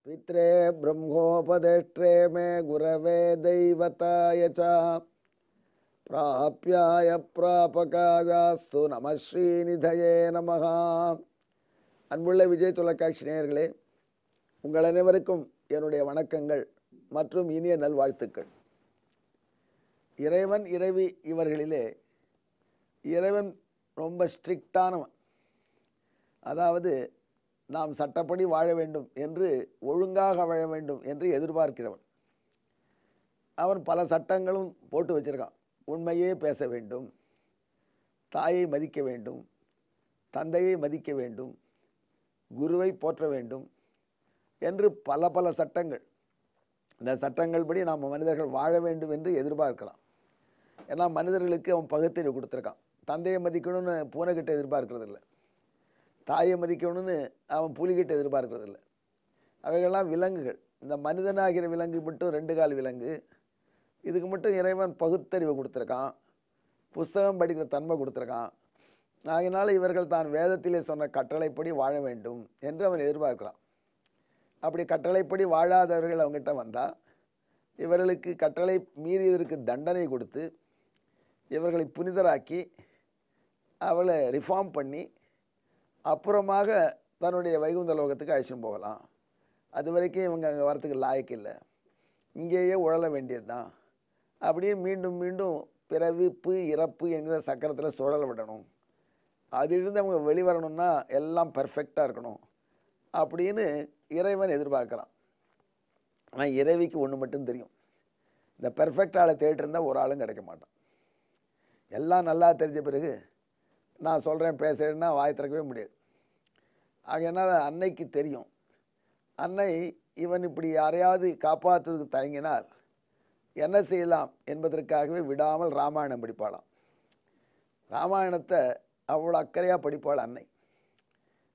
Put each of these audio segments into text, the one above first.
पित्रे ब्रह्मोपदेष्ट्रे मे गुरवे दैवताय च प्राप्याय प्रापकायास्तु நம ஸ்ரீநிதயே நமஹ. அன்புள்ள விஜய் தொலைக்காட்சி நேயர்களே, உங்கள் அனைவருக்கும் என்னுடைய வணக்கங்கள் மற்றும் இனிய நல்வாழ்த்துக்கள். இறைவன் இறைவி இவர்களிலே இறைவன் ரொம்ப ஸ்ட்ரிக்டானவன். அதாவது நாம் சட்டப்படி வாழ வேண்டும் என்று, ஒழுங்காக வாழ வேண்டும் என்று எதிர்பார்க்கிறவன். அவன் பல சட்டங்களும் போட்டு வச்சிருக்கான். உண்மையே பேச வேண்டும், தாயை மதிக்க வேண்டும், தந்தையை மதிக்க வேண்டும், குருவை போற்ற வேண்டும் என்று பல பல சட்டங்கள். இந்த சட்டங்கள் படி நாம் மனிதர்கள் வாழ வேண்டும் என்று எதிர்பார்க்கலாம். ஏன்னா மனிதர்களுக்கு அவன் பகுத்தறிவு கொடுத்துருக்கான். தந்தையை மதிக்கணும்னு பூனைக்கிட்ட எதிர்பார்க்கறது இல்லை, தாயை மதிக்கணும்னு அவன் புலிகிட்ட எதிர்பார்க்கறது இல்லை. அவைகள்லாம் விலங்குகள். இந்த மனிதனாகிற விலங்கு மட்டும் 2 கால் விலங்கு. இதுக்கு மட்டும் இறைவன் பகுத்தறிவு கொடுத்துருக்கான், புஸ்தகம் படிக்கிற தன்மை கொடுத்துருக்கான். ஆகினால இவர்கள் தான் வேதத்திலே சொன்ன கட்டளைப்படி வாழ வேண்டும் என்று அவன் எதிர்பார்க்கிறான். அப்படி கட்டளைப்படி வாழாதவர்கள் அவங்ககிட்ட வந்தால் இவர்களுக்கு கட்டளை மீறியதற்கு தண்டனை கொடுத்து இவர்களை புனிதராக்கி அவளை ரிஃபார்ம் பண்ணி அப்புறமாக தன்னுடைய வைகுந்த லோகத்துக்கு அழைச்சிட்டு போகலாம். அது வரைக்கும் இவங்க அங்கே வரத்துக்கு லாயக்கு இல்லை, இங்கேயே உழல வேண்டியது தான் அப்படின்னு மீண்டும் மீண்டும் பிறவிப்பு இறப்பு என்கிற சக்கரத்தில் சுழல விடணும். அதிலிருந்து அவங்க வெளிவரணும்னா எல்லாம் பர்ஃபெக்டாக இருக்கணும் அப்படின்னு இறைவன் எதிர்பார்க்குறான். ஆனால் இறைவிக்கு ஒன்று மட்டும் தெரியும், இந்த பெர்ஃபெக்ட் ஆளை தேடிட்டு இருந்தால் ஒரு ஆளும் கிடைக்க மாட்டான். எல்லாம் நல்லா தெரிஞ்ச பிறகு நான் சொல்கிறேன் பேசுகிறேன்னா வாய் திறக்கவே முடியாது. ஆகையினால் அன்னைக்கு தெரியும், அன்னை இவன் இப்படி யாரையாவது காப்பாற்றுறதுக்கு தயங்கினால் என்ன செய்யலாம் என்பதற்காகவே விடாமல் ராமாயணம் படிப்பாளாம். ராமாயணத்தை அவ்வளோ அக்கறையாக படிப்பாள் அன்னை.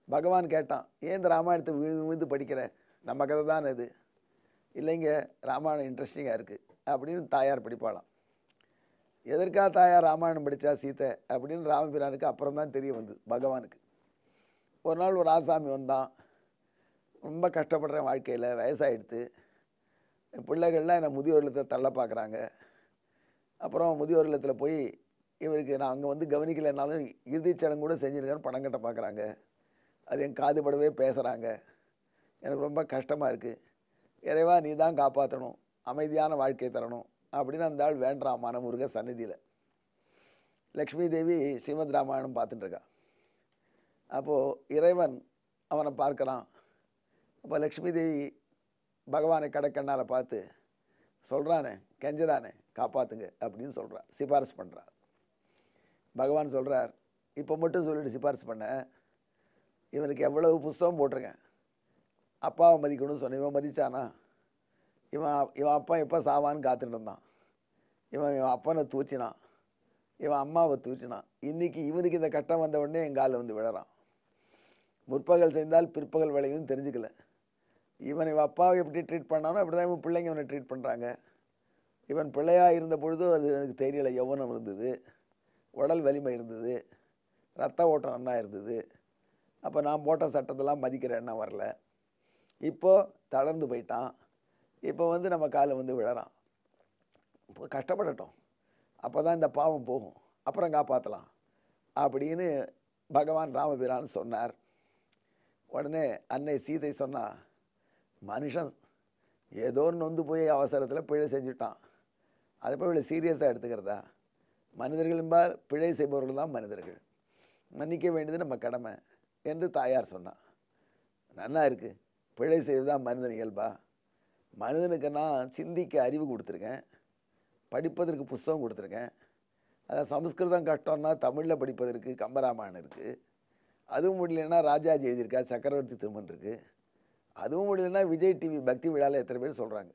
பகவான் கேட்டான், ஏன் இந்த ராமாயணத்தை விழுந்து விழுந்து படிக்கிற, நம்ம கதை தான் இது. இல்லைங்க, ராமாயணம் இன்ட்ரெஸ்டிங்காக இருக்குது அப்படின்னு தாயார் படிப்பாளாம். எதற்காக தாயார் ராமாயணம் படித்தா சீத்தை அப்படின்னு ராமபிரானுக்கு அப்புறம் தான் தெரிய வந்தது பகவானுக்கு. ஒரு நாள் ஒரு ஆசாமி வந்தான், ரொம்ப கஷ்டப்படுறேன் வாழ்க்கையில், வயசாகிடுது, என் பிள்ளைகள்லாம் என்னை முதியோர் இல்லத்தில் தள்ள பார்க்குறாங்க. அப்புறம் முதியோர் இல்லத்தில் போய் இவருக்கு நான் அங்கே வந்து கவனிக்கலைன்னாலும் இறுதிச்சடங்கு கூட செஞ்சுருக்கேன்னு பணம் கட்ட பார்க்குறாங்க. அது என் காதுபடவே பேசுகிறாங்க. எனக்கு ரொம்ப கஷ்டமாக இருக்குது. இறைவா நீ தான் காப்பாற்றணும், அமைதியான வாழ்க்கையை தரணும் அப்படின்னு அந்த ஆள் வேண்டாம் மனமுருக சந்நிதியில். லக்ஷ்மி தேவி ஸ்ரீமத் ராமாயணம் பார்த்துட்டுருக்கா. அப்போது இறைவன் அவனை பார்க்குறான். அப்போ லக்ஷ்மி தேவி பகவானை கடைக்கண்ணால் பார்த்து சொல்கிறானே, கெஞ்சரானே காப்பாற்றுங்க அப்படின்னு சொல்கிறா, சிபாரிசு பண்ணுறா. பகவான் சொல்கிறார், இப்போ மட்டும் சொல்லிட்டு சிபாரிசு பண்ண, இவனுக்கு எவ்வளவு புஸ்தகம் போட்டிருக்கேன், அப்பாவை மதிக்கணும்னு சொன்ன, இவன் மதித்தானா? இவன் அப்பா எப்போ சாவான்னு காத்துட்டு இருந்தான். இவன் அப்பனை தூச்சினான், இவன் அம்மாவை தூச்சினான். இன்றைக்கி இவனுக்கு இந்த கட்டம் வந்த உடனே என் காலில் வந்து விழறான். முற்பகல் செய்தால் பிற்பகல் விளையுதுன்னு தெரிஞ்சுக்கல. இவன் அப்பாவை எப்படி ட்ரீட் பண்ணானோ அப்படி தான் இவன் பிள்ளைங்க இவனை ட்ரீட் பண்ணுறாங்க. இவன் பிள்ளையாக இருந்த பொழுது அது எனக்கு தெரியலை, யௌவனம் இருந்தது, உடல் வலிமை இருந்தது, ரத்த ஓட்டம் நன்னா இருந்தது. அப்போ நான் போட்ட சட்டத்தெல்லாம் மதிக்கிற எண்ணம் வரல. இப்போது தளர்ந்து போயிட்டான். இப்போ வந்து நம்ம காலில் வந்து விழறான். இப்போ கஷ்டப்படட்டும், அப்போ தான் இந்த பாவம் போகும், அப்புறம் காப்பாற்றலாம் அப்படின்னு பகவான் ராமபிரான் சொன்னார். உடனே அன்னை சீதை சொன்னா, மனுஷன் ஏதோ நொந்து போய் அவசரத்தில் பிழை செஞ்சுட்டான், அதை போய் இவ்வளோ சீரியஸாக எடுத்துக்கிறதா? மனிதர்கள் என்பால் பிழை செய்பவர்கள் தான் மனிதர்கள், மன்னிக்க வேண்டியது நம்ம கடமை என்று தாயார் சொன்னான். நல்லா இருக்குது, பிழை செய்து தான் மனிதன் இயல்பா? மனிதனுக்கு நான் சிந்திக்க அறிவு கொடுத்துருக்கேன், படிப்பதற்கு புஸ்தகம் கொடுத்துருக்கேன். அதாவது சமஸ்கிருதம் கஷ்டம்னா தமிழில் படிப்பதற்கு கம்பராமாயணம் இருக்குது. அதுவும் முடியலன்னா ராஜாஜி எழுதியிருக்கார், சக்கரவர்த்தி திருமண் இருக்குது. அதுவும் முடியலன்னா விஜய் டிவி பக்தி விழாவில் எத்தனை பேர் சொல்கிறாங்க.